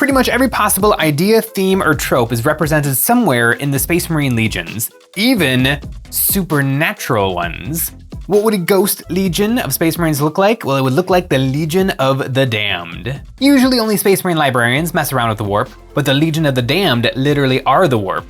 Pretty much every possible idea, theme, or trope is represented somewhere in the Space Marine legions, even supernatural ones. What would a ghost legion of Space Marines look like? Well, it would look like the Legion of the Damned. Usually only Space Marine librarians mess around with the warp, but the Legion of the Damned literally are the warp.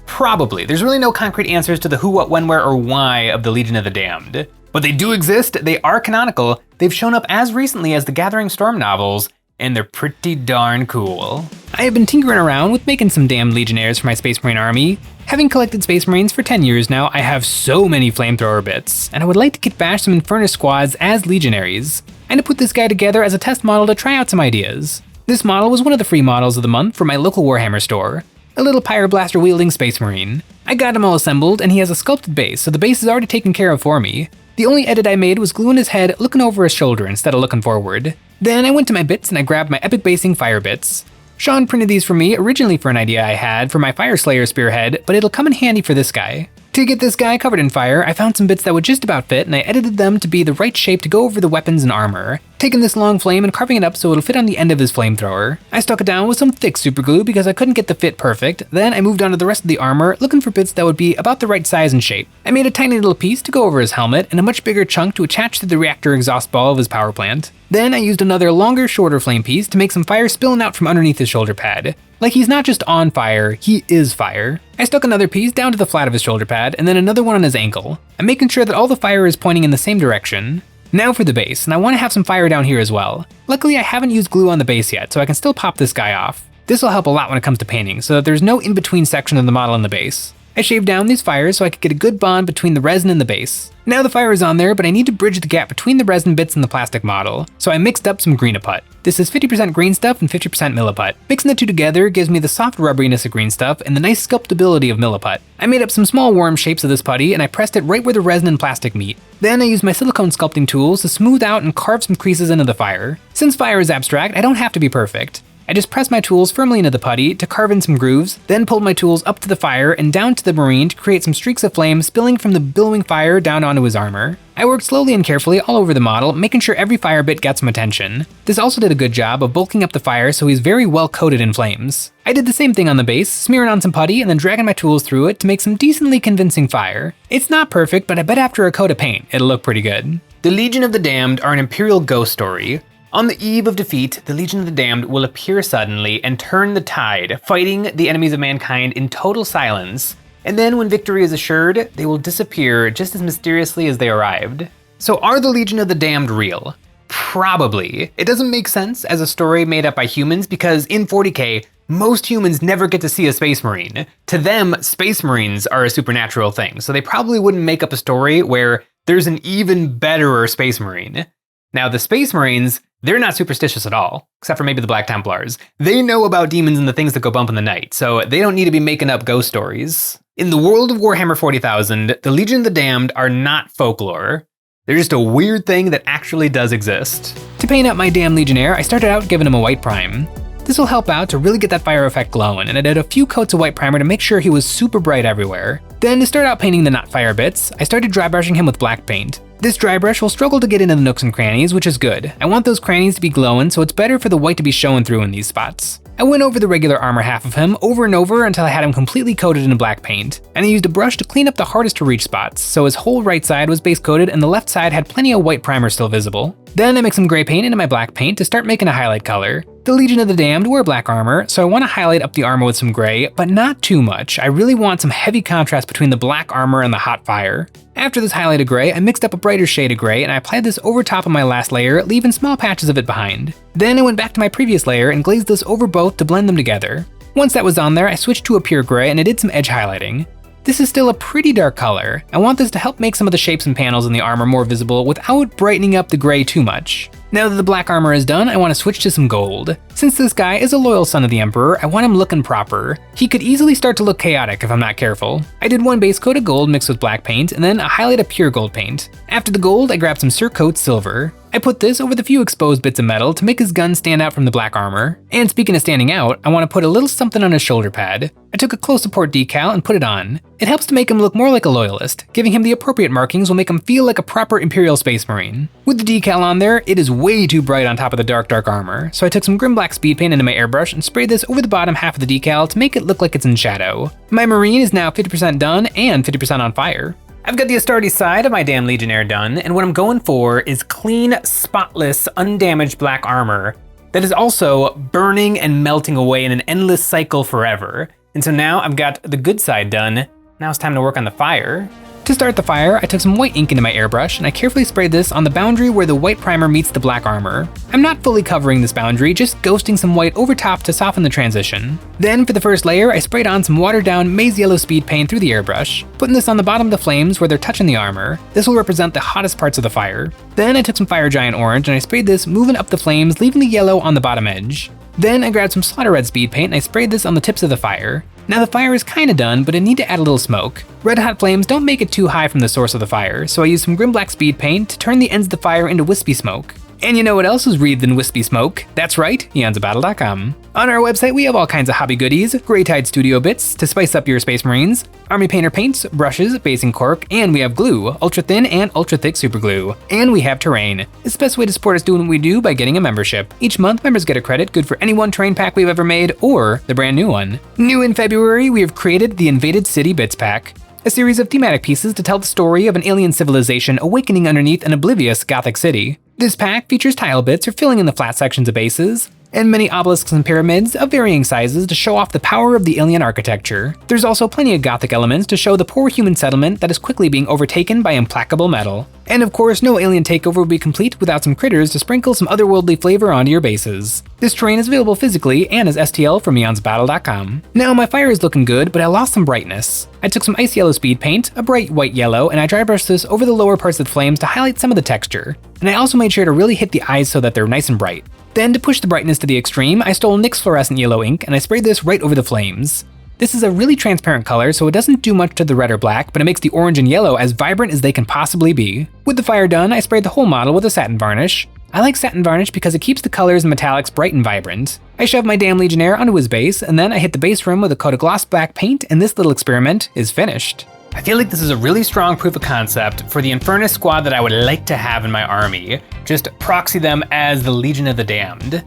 Probably. There's really no concrete answers to the who, what, when, where, or why of the Legion of the Damned. But they do exist, they are canonical, they've shown up as recently as the Gathering Storm novels, and they're pretty darn cool. I have been tinkering around with making some damned legionnaires for my Space Marine army. Having collected Space Marines for 10 years now, I have so many flamethrower bits, and I would like to kit bash some Infernus squads as legionaries. I had to put this guy together as a test model to try out some ideas. This model was one of the free models of the month from my local Warhammer store. A little Pyro-Blaster wielding Space Marine. I got him all assembled, and he has a sculpted base, so the base is already taken care of for me. The only edit I made was gluing his head looking over his shoulder instead of looking forward. Then I went to my bits and I grabbed my epic basing fire bits. Sean printed these for me originally for an idea I had for my Fire Slayer spearhead, but it'll come in handy for this guy. To get this guy covered in fire, I found some bits that would just about fit and I edited them to be the right shape to go over the weapons and armor, taking this long flame and carving it up so it'll fit on the end of his flamethrower. I stuck it down with some thick super glue because I couldn't get the fit perfect, then I moved on to the rest of the armor looking for bits that would be about the right size and shape. I made a tiny little piece to go over his helmet and a much bigger chunk to attach to the reactor exhaust ball of his power plant. Then I used another longer, shorter flame piece to make some fire spilling out from underneath his shoulder pad. Like he's not just on fire, he is fire. I stuck another piece down to the flat of his shoulder pad and then another one on his ankle. I'm making sure that all the fire is pointing in the same direction. Now for the base, and I want to have some fire down here as well. Luckily I haven't used glue on the base yet, so I can still pop this guy off. This will help a lot when it comes to painting, so that there's no in-between section of the model and the base. I shaved down these fires so I could get a good bond between the resin and the base. Now the fire is on there, but I need to bridge the gap between the resin bits and the plastic model, so I mixed up some Greenaput. This is 50% green stuff and 50% Milliput. Mixing the two together gives me the soft rubberiness of green stuff and the nice sculptability of Milliput. I made up some small worm shapes of this putty and I pressed it right where the resin and plastic meet. Then I used my silicone sculpting tools to smooth out and carve some creases into the fire. Since fire is abstract, I don't have to be perfect. I just pressed my tools firmly into the putty to carve in some grooves, then pulled my tools up to the fire and down to the Marine to create some streaks of flame spilling from the billowing fire down onto his armor. I worked slowly and carefully all over the model, making sure every fire bit got some attention. This also did a good job of bulking up the fire so he's very well coated in flames. I did the same thing on the base, smearing on some putty and then dragging my tools through it to make some decently convincing fire. It's not perfect, but I bet after a coat of paint, it'll look pretty good. The Legion of the Damned are an Imperial ghost story. On the eve of defeat, the Legion of the Damned will appear suddenly and turn the tide, fighting the enemies of mankind in total silence. And then when victory is assured, they will disappear just as mysteriously as they arrived. So are the Legion of the Damned real? Probably. It doesn't make sense as a story made up by humans because in 40k, most humans never get to see a Space Marine. To them, Space Marines are a supernatural thing, so they probably wouldn't make up a story where there's an even betterer Space Marine. Now the Space Marines, they're not superstitious at all, except for maybe the Black Templars. They know about demons and the things that go bump in the night, so they don't need to be making up ghost stories. In the world of Warhammer 40,000, the Legion of the Damned are not folklore. They're just a weird thing that actually does exist. To paint up my damn Legionnaire, I started out giving him a white prime. This will help out to really get that fire effect glowing, and I did a few coats of white primer to make sure he was super bright everywhere. Then to start out painting the not fire bits, I started dry brushing him with black paint. This dry brush will struggle to get into the nooks and crannies, which is good. I want those crannies to be glowing, so it's better for the white to be showing through in these spots. I went over the regular armor half of him over and over until I had him completely coated in black paint, and I used a brush to clean up the hardest to reach spots, so his whole right side was base coated and the left side had plenty of white primer still visible. Then I mixed some gray paint into my black paint to start making a highlight color. The Legion of the Damned wear black armor, so I want to highlight up the armor with some gray, but not too much. I really want some heavy contrast between the black armor and the hot fire. After this highlighted gray, I mixed up a brighter shade of gray and I applied this over top of my last layer, leaving small patches of it behind. Then I went back to my previous layer and glazed this over both to blend them together. Once that was on there, I switched to a pure gray and I did some edge highlighting. This is still a pretty dark color. I want this to help make some of the shapes and panels in the armor more visible without brightening up the gray too much. Now that the black armor is done, I want to switch to some gold. Since this guy is a loyal son of the Emperor, I want him looking proper. He could easily start to look chaotic if I'm not careful. I did one base coat of gold mixed with black paint, and then a highlight of pure gold paint. After the gold, I grabbed some Surcoat silver. I put this over the few exposed bits of metal to make his gun stand out from the black armor. And speaking of standing out, I want to put a little something on his shoulder pad. I took a close support decal and put it on. It helps to make him look more like a loyalist. Giving him the appropriate markings will make him feel like a proper Imperial Space Marine. With the decal on there, it is way too bright on top of the dark armor, so I took some grim black speed paint into my airbrush and sprayed this over the bottom half of the decal to make it look like it's in shadow. My Marine is now 50% done and 50% on fire. I've got the Astartes side of my damn Legionnaire done, and what I'm going for is clean, spotless, undamaged black armor that is also burning and melting away in an endless cycle forever. And so now I've got the good side done. Now it's time to work on the fire. To start the fire, I took some white ink into my airbrush and I carefully sprayed this on the boundary where the white primer meets the black armor. I'm not fully covering this boundary, just ghosting some white over top to soften the transition. Then for the first layer, I sprayed on some watered down maize yellow speed paint through the airbrush, putting this on the bottom of the flames where they're touching the armor. This will represent the hottest parts of the fire. Then I took some Fire Giant Orange and I sprayed this moving up the flames, leaving the yellow on the bottom edge. Then I grabbed some Slaughter Red speed paint and I sprayed this on the tips of the fire. Now the fire is kinda done, but I need to add a little smoke. Red hot flames don't make it too high from the source of the fire, so I used some grim black speed paint to turn the ends of the fire into wispy smoke. And you know what else is wreathed in wispy smoke? That's right, EonsOfBattle.com. On our website, we have all kinds of hobby goodies, Grey Tide Studio bits to spice up your Space Marines, Army Painter paints, brushes, basing cork, and we have glue, ultra thin and ultra thick super glue. And we have terrain. It's the best way to support us doing what we do by getting a membership. Each month, members get a credit good for any one terrain pack we've ever made, or the brand new one. New in February, we have created the Invaded City Bits Pack, a series of thematic pieces to tell the story of an alien civilization awakening underneath an oblivious Gothic city. This pack features tile bits for filling in the flat sections of bases, and many obelisks and pyramids of varying sizes to show off the power of the alien architecture. There's also plenty of Gothic elements to show the poor human settlement that is quickly being overtaken by implacable metal. And of course, no alien takeover would be complete without some critters to sprinkle some otherworldly flavor onto your bases. This terrain is available physically and as STL from EonsOfBattle.com. Now my fire is looking good, but I lost some brightness. I took some ice yellow speed paint, a bright white yellow, and I dry brushed this over the lower parts of the flames to highlight some of the texture. And I also made sure to really hit the eyes so that they're nice and bright. Then to push the brightness to the extreme, I stole NYX fluorescent yellow ink and I sprayed this right over the flames. This is a really transparent color, so it doesn't do much to the red or black, but it makes the orange and yellow as vibrant as they can possibly be. With the fire done, I sprayed the whole model with a satin varnish. I like satin varnish because it keeps the colors and metallics bright and vibrant. I shoved my damn Legionnaire onto his base, and then I hit the base rim with a coat of gloss black paint, and this little experiment is finished. I feel like this is a really strong proof of concept for the Infernus squad that I would like to have in my army. Just proxy them as the Legion of the Damned.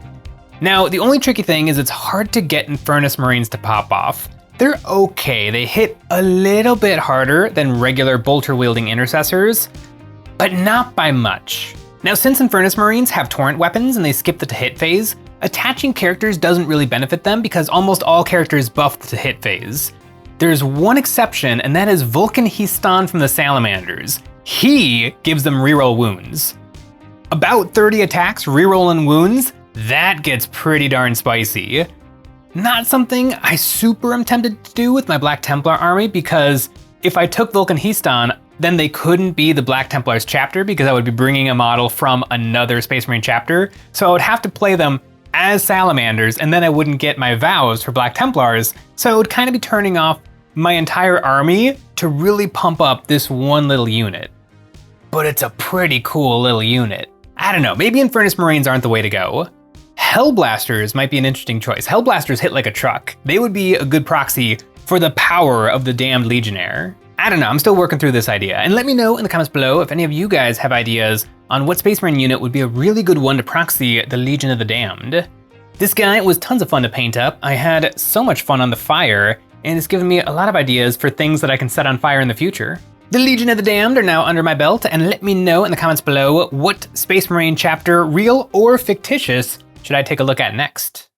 Now, the only tricky thing is it's hard to get Infernus Marines to pop off. They're okay, they hit a little bit harder than regular bolter-wielding intercessors, but not by much. Now, since Infernus Marines have torrent weapons and they skip the to-hit phase, attaching characters doesn't really benefit them because almost all characters buff the to-hit phase. There's one exception, and that is Vulcan Histon from the Salamanders. He gives them reroll wounds. About 30 attacks rerolling wounds, that gets pretty darn spicy. Not something I super am tempted to do with my Black Templar army, because if I took Vulcan Histon, then they couldn't be the Black Templars chapter because I would be bringing a model from another Space Marine chapter, so I would have to play them as Salamanders, and then I wouldn't get my vows for Black Templars, so it would kind of be turning off my entire army to really pump up this one little unit. But it's a pretty cool little unit. I don't know, maybe Infernus Marines aren't the way to go. Hellblasters might be an interesting choice. Hellblasters hit like a truck. They would be a good proxy for the power of the damned Legionnaire. I don't know, I'm still working through this idea. And let me know in the comments below if any of you guys have ideas on what Space Marine unit would be a really good one to proxy the Legion of the Damned. This guy was tons of fun to paint up. I had so much fun on the fire, and it's given me a lot of ideas for things that I can set on fire in the future. The Legion of the Damned are now under my belt, and let me know in the comments below what Space Marine chapter, real or fictitious, should I take a look at next?